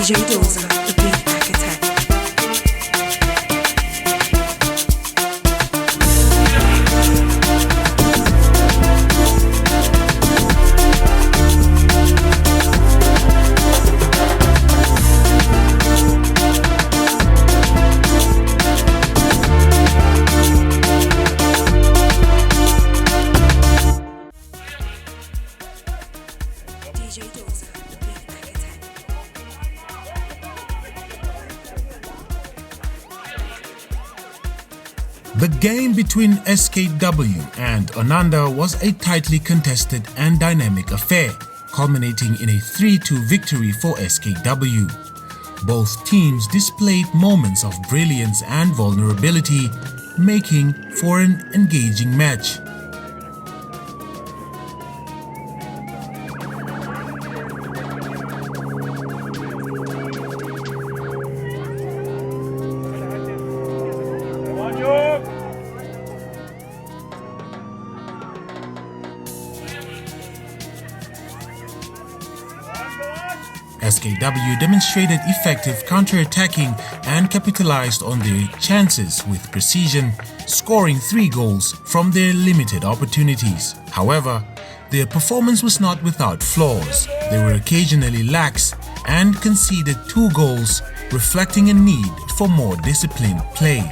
DJ Doza, the beat architect. DJ Doza, the beat architect. The game between SKW and Ananda was a tightly contested and dynamic affair, culminating in a 3-2 victory for SKW. Both teams displayed moments of brilliance and vulnerability, making for an engaging match. SKW demonstrated effective counter-attacking and capitalized on their chances with precision, scoring 3 goals from their limited opportunities. However, their performance was not without flaws. They were occasionally lax and conceded 2 goals, reflecting a need for more disciplined play.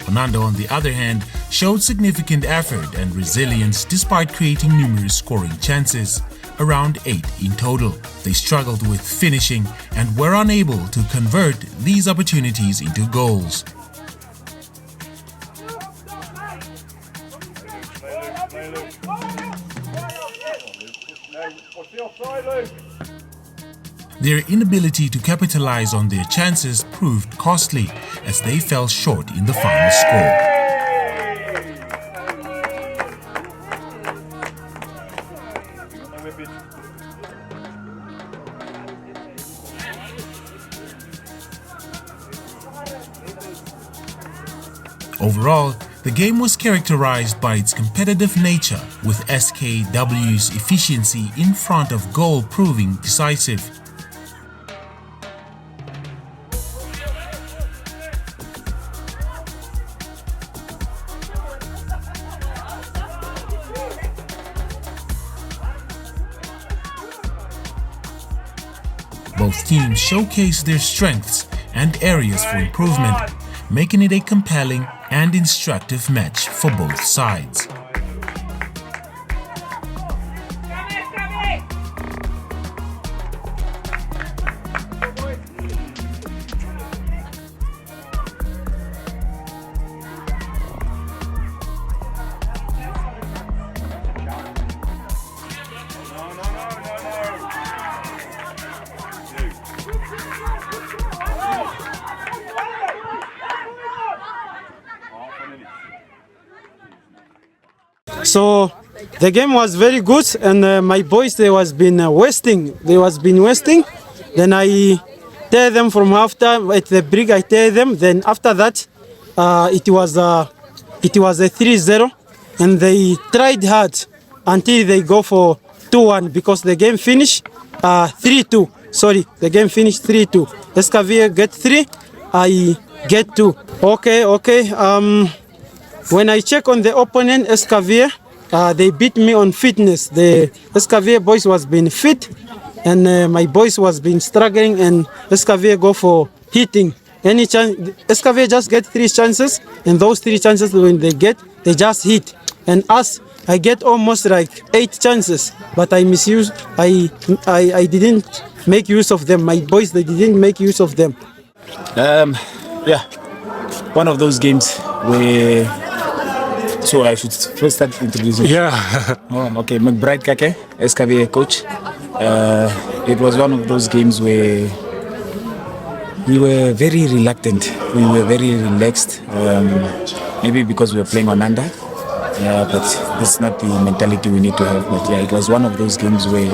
Ananda, on the other hand, showed significant effort and resilience despite creating numerous scoring chances, around 8 in total. They struggled with finishing and were unable to convert these opportunities into goals. Their inability to capitalize on their chances proved costly as they fell short in the final score. Overall, the game was characterized by its competitive nature, with SKW's efficiency in front of goal proving decisive. Both teams showcased their strengths and areas for improvement, making it a compelling and instructive match for both sides. So the game was very good, and my boys they was been wasting. Then I tear them from halftime at the break. I tear them. Then after that, it was a 3-0, and they tried hard until they go for 2-1 because the game finished 3-2. Sorry, the game finished 3-2. Escavia get 3, I get 2. Okay. When I check on the opponent, Escavia, they beat me on fitness. The Escavia boys was being fit, and my boys was been struggling, and Escavia go for hitting. Any chance, Escavia just get 3 chances, and those 3 chances when they get, they just hit. And us, I get almost like 8 chances, but I misuse. I didn't make use of them. My boys, they didn't make use of them. Yeah, one of those games where. So I should first start introducing. Yeah. Okay, McBride Kake, SKV coach. It was one of those games where we were very reluctant. We were very relaxed. Maybe because we were playing on under. Yeah, but that's not the mentality we need to have. But yeah, it was one of those games where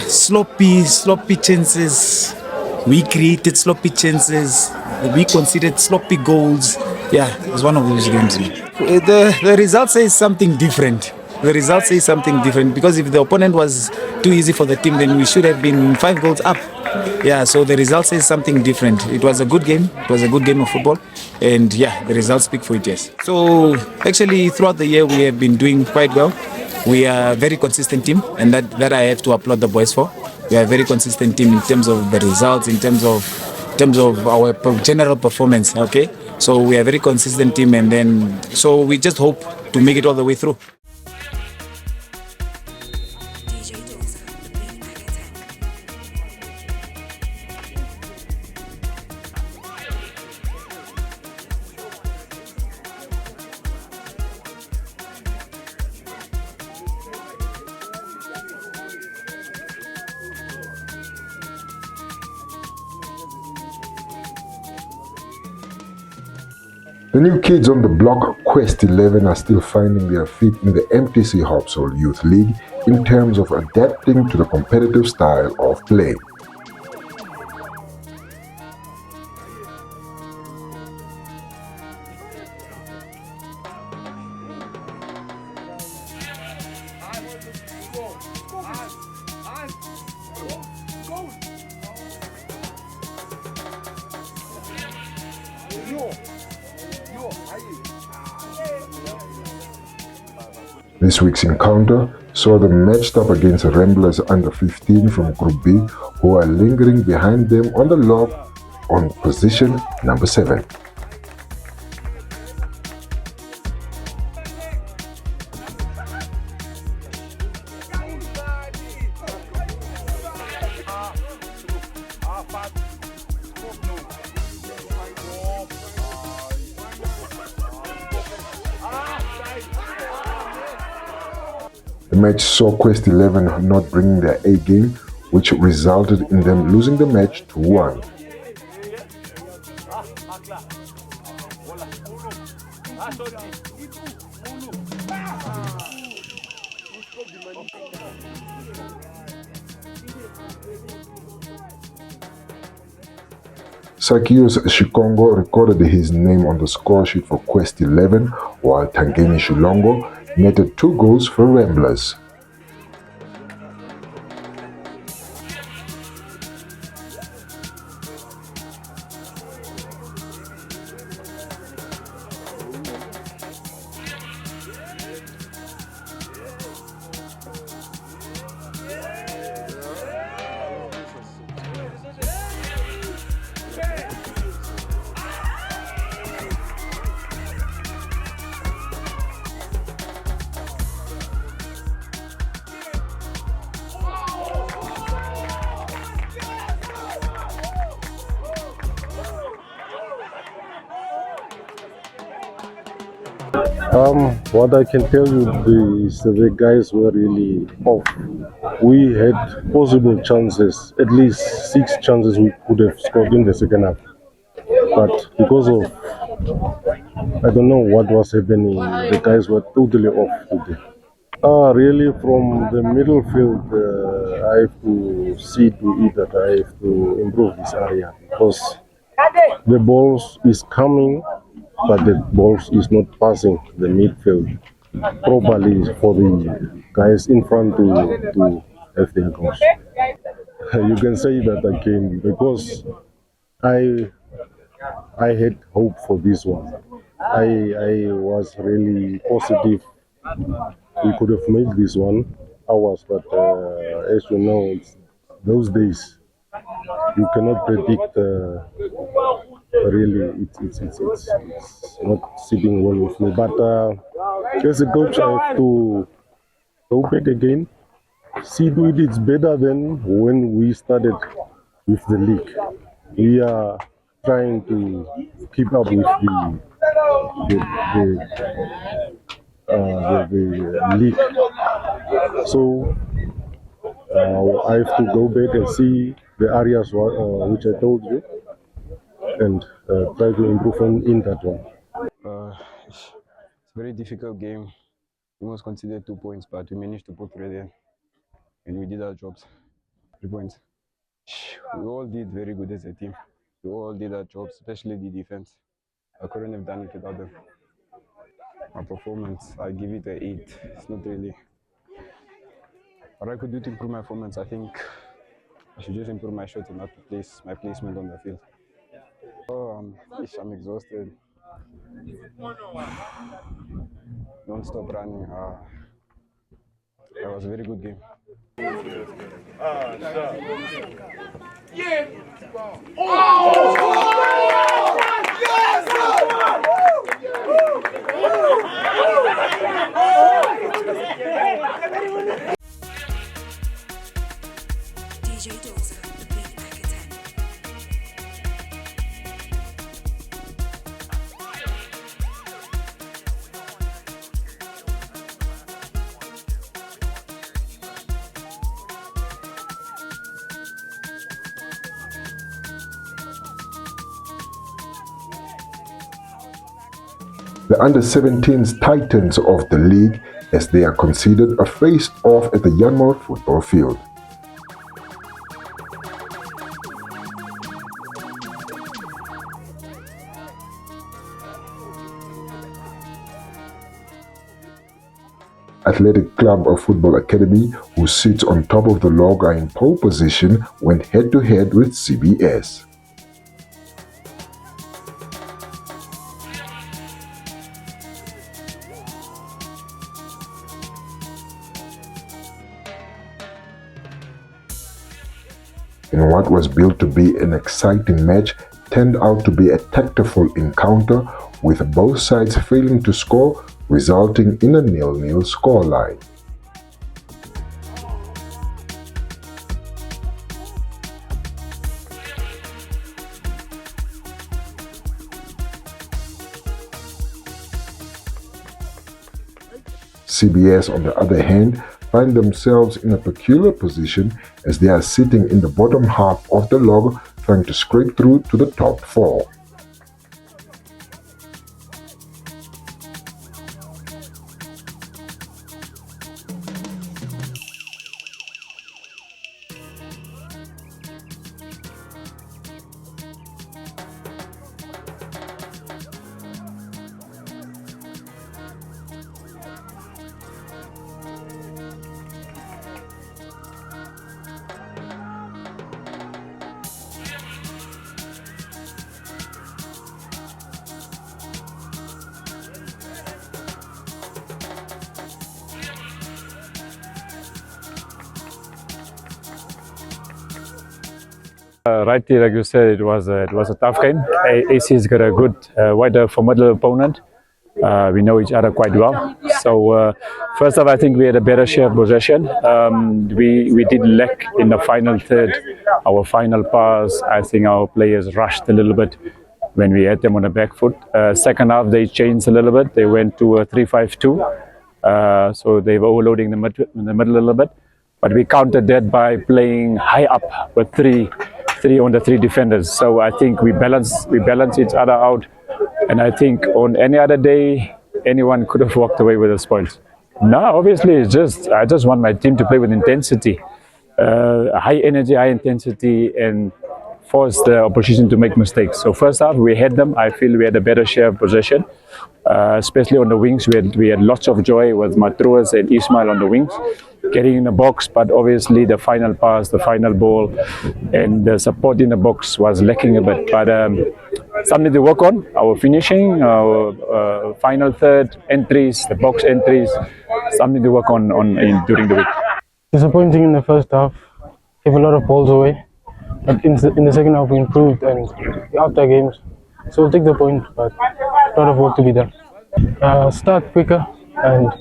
Sloppy chances. We created sloppy chances. We conceded sloppy goals. Yeah, it was one of those games. The result says something different. The result says something different because if the opponent was too easy for the team, then we should have been 5 goals up. Yeah, so the result says something different. It was a good game. It was a good game of football. And yeah, the results speak for it, yes. So actually, throughout the year, we have been doing quite well. We are a very consistent team, and that I have to applaud the boys for. We are a very consistent team in terms of the results, in terms of our general performance. Okay, so we are a very consistent team, and then so we just hope to make it all the way through. DJ Dozer, the big attack. The new kids on the block, Quest 11, are still finding their feet in the MTC HopSol Youth League in terms of adapting to the competitive style of play. This week's encounter saw them matched up against Ramblers under 15 from Group B, who are lingering behind them on the log on position number 7. The match saw Quest 11 not bringing their A game, which resulted in them losing the match 2-1. Sakios Shikongo recorded his name on the score sheet for Quest 11, while Tangeni Shilongo netted 2 goals for Ramblers. What I can tell you is that the guys were really off. We had possible chances, at least 6 chances we could have scored in the second half. But because of, I don't know what was happening, the guys were totally off today. Really from the middle field, I have to see to it that I have to improve this area because the balls is coming, but the balls is not passing the midfield properly for the guys in front to have their goals. You can say that again because I had hope for this one. I was really positive we could have made this one ours, but as you know, it's those days you cannot predict. Really, it's not sitting well with me. But as a coach, I have to go back again, see to it it's better than when we started with the league. We are trying to keep up with the league. So I have to go back and see the areas which I told you and try to improve in that one. It's a very difficult game. We almost conceded 2 points, but we managed to pull through there. and we did our jobs. 3 points. We all did very good as a team. We all did our jobs, especially the defense. I couldn't have done it without them. My performance, I give it an 8. It's not really what I could do to improve my performance. I think I should just improve my shot and not my placement on the field. I'm exhausted. Non-stop running. That was a very good game. DJ Dozer, the big Packet 10. The under-17s titans of the league, as they are considered, are faced off at the Yanmouth football field. Athletic Club of Football Academy, who sits on top of the log, are in pole position, went head-to-head with CBS. In what was built to be an exciting match, turned out to be a tactful encounter, with both sides failing to score, resulting in a 0-0 scoreline. CBS, on the other hand, find themselves in a peculiar position as they are sitting in the bottom half of the log, trying to scrape through to the top 4. Rightly, like you said, it was a tough game. AC's got a good, wider, formidable opponent. We know each other quite well. So first off, I think we had a better share of possession. We did lack in the final third. Our final pass, I think our players rushed a little bit when we had them on the back foot. Second half, they changed a little bit. They went to a 3-5-2. So they were overloading in the middle a little bit. But we countered that by playing high up with three on the 3 defenders. So I think we balance each other out. And I think on any other day, anyone could have walked away with those points. Now, obviously, I just want my team to play with intensity, high energy, high intensity, and force the opposition to make mistakes. So first half, we had them. I feel we had a better share of possession, especially on the wings. We had lots of joy with Matruas and Ismail on the wings, getting in the box. But obviously, the final pass, the final ball, and the support in the box was lacking a bit. But something to work on. Our finishing, our final third entries, the box entries, something to work on during the week. Disappointing in the first half. Gave a lot of balls away. But in the second half, we improved, and after games, so we'll take the point, but a lot of work to be done. Start quicker and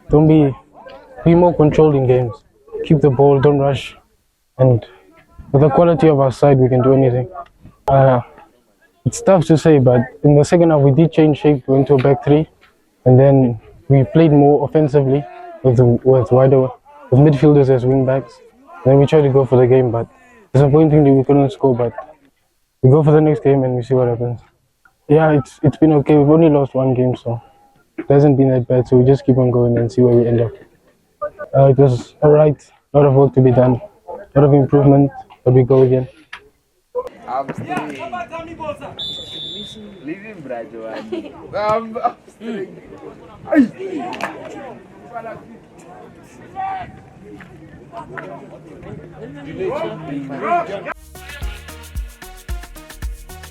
don't be more controlled in games. Keep the ball, don't rush, and with the quality of our side, we can do anything. It's tough to say, but in the second half, we did change shape, went to a back 3, and then we played more offensively with midfielders as wing backs. Then we tried to go for the game, but disappointingly we couldn't score. But we go for the next game and we see what happens. Yeah, it's been okay. We've only lost 1 game, so it hasn't been that bad. So we just keep on going and see where we end up. It was alright. A lot of work to be done. A lot of improvement, but we go again.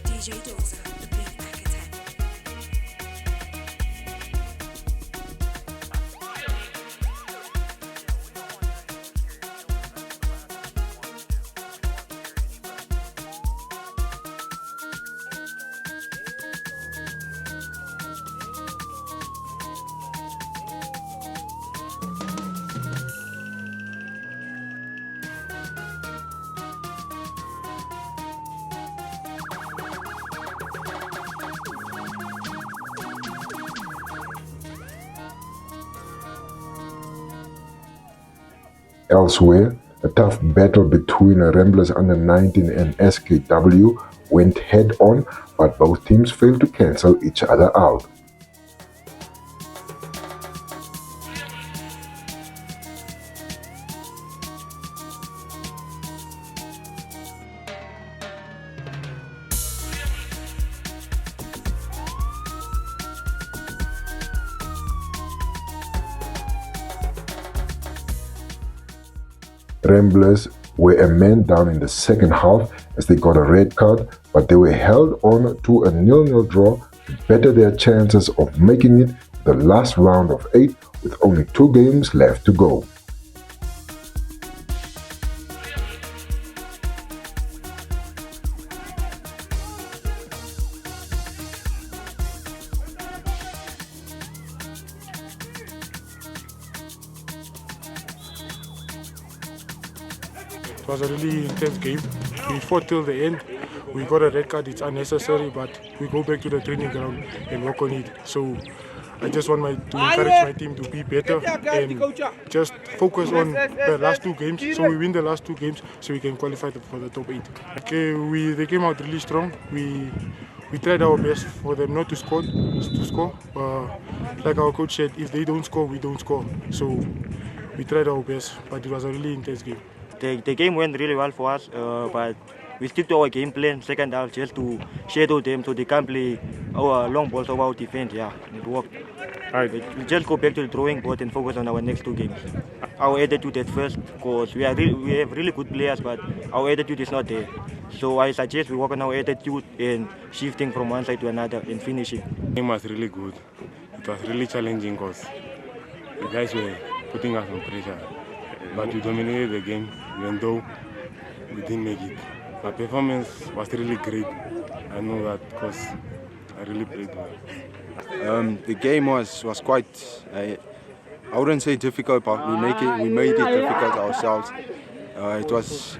DJ Dozer, the Big Mac Attack. Elsewhere, a tough battle between Ramblers under 19 and SKW went head-on, but both teams failed to cancel each other out. Ramblers were a man down in the second half as they got a red card, but they were held on to a 0-0 draw to better their chances of making it the last round of 8 with only 2 games left to go. It was a really intense game. We fought till the end. We got a red card, it's unnecessary, but we go back to the training ground and work on it. So I just want to encourage my team to be better and just focus on the last 2 games. So we win the last 2 games so we can qualify for the top 8. Okay, they came out really strong. We tried our best for them not to score. Like our coach said, if they don't score, we don't score. So we tried our best, but it was a really intense game. The game went really well for us, but we stick to our game plan second half just to shadow them so they can't play our long balls over our defense. Yeah, it worked. Right. We just go back to the drawing board and focus on our next 2 games. Our attitude at first, because we have really good players, but our attitude is not there. So I suggest we work on our attitude and shifting from one side to another and finishing. The game was really good. It was really challenging because the guys were putting us on pressure. But we dominated the game, even though we didn't make it. My performance was really great. I know that because I really played well. The game was quite, I wouldn't say difficult, but we made it difficult ourselves.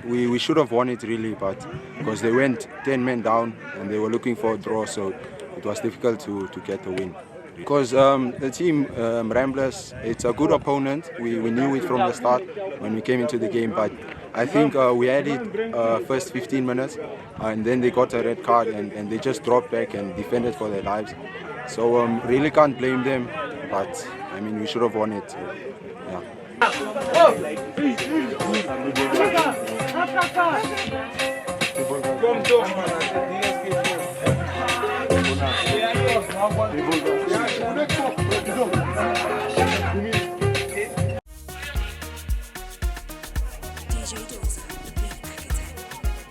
We should have won it really, but because they went 10 men down and they were looking for a draw, so it was difficult to get the win. Because the team Ramblers, it's a good opponent. We knew it from the start when we came into the game, but I think we had it first 15 minutes and then they got a red card and they just dropped back and defended for their lives. So really can't blame them, but I mean we should have won it. Yeah. DJ Dozer, the Big Mac Attack.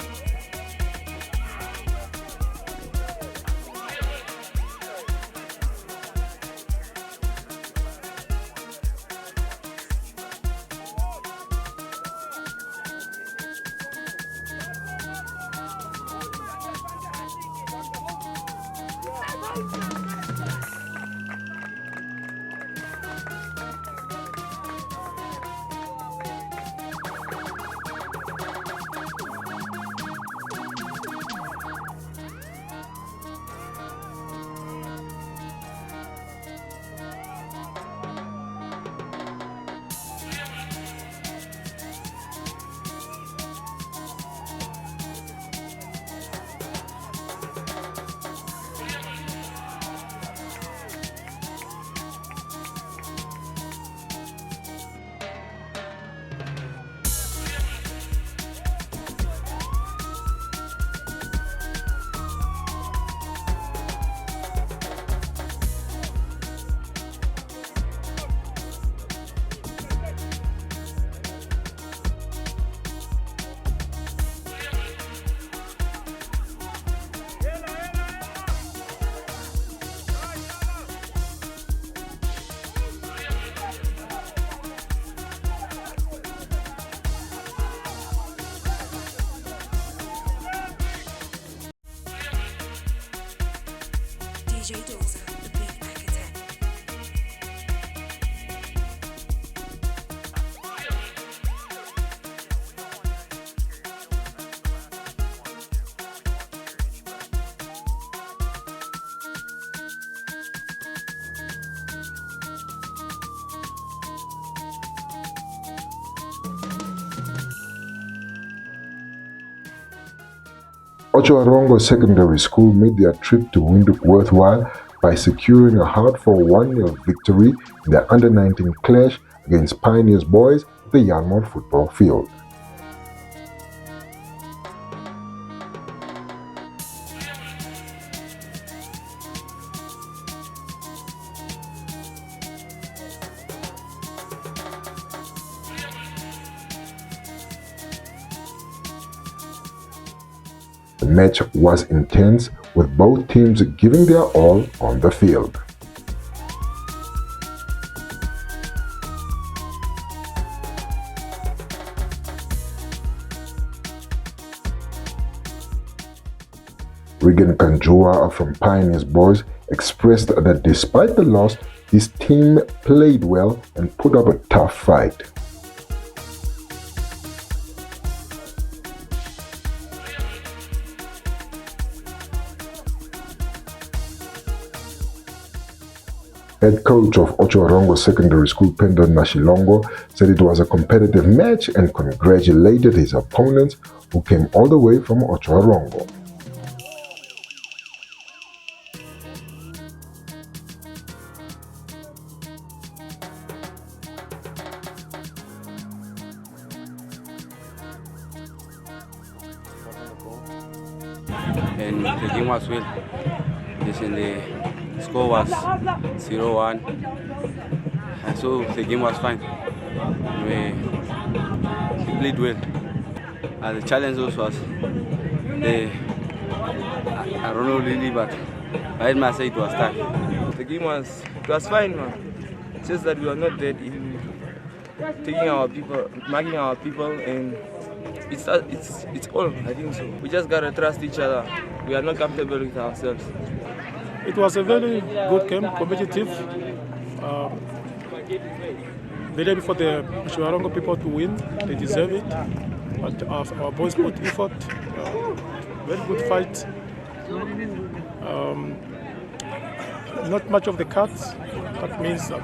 Ochoarongo Secondary School made their trip to Windhoek worthwhile by securing a hard-fought 1-0 victory in the under-19 clash against Pioneers Boys at the Yarmouth football field. The match was intense, with both teams giving their all on the field. Regan Kanjua from Pioneers Boys expressed that despite the loss, his team played well and put up a tough fight. Head coach of Ochoarongo Secondary School, Pendon Mashilongo, said it was a competitive match and congratulated his opponents who came all the way from Ochoarongo. And the game was well. Listen, the score was 0-1, and so the game was fine. We played well. And the challenge also was I don't know really, but I must say it was tough. The game was fine, man. It's just that we are not dead in taking our people, marking our people, and it's all, I think so. We just gotta trust each other. We are not comfortable with ourselves. It was a very good game, competitive. They ready for the Ochoarongo people to win. They deserve it. But our boys put effort. Very good fight. Not much of the cuts. That means that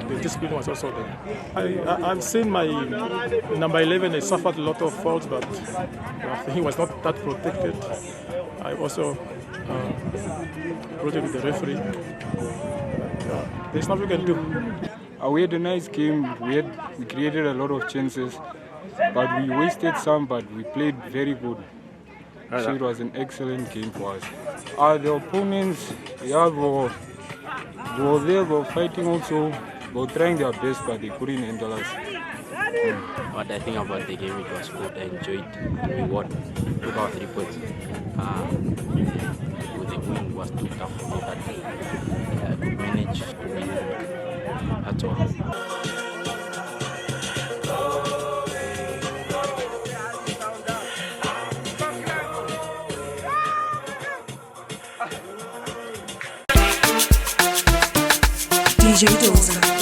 the discipline was also there. I've seen my number 11. He suffered a lot of faults, but I think he was not that protected. I also brought it with the referee. There's nothing we can do. We had a nice game. We created a lot of chances, but we wasted some. But we played very good. So it was an excellent game for us. The opponents, yeah, were there, were fighting also, were trying their best, but they couldn't handle us. What I think about the game, it was good. I enjoyed. We won. Took out 3 points. The win was too tough for me, but we managed to win at all. DJ Doza.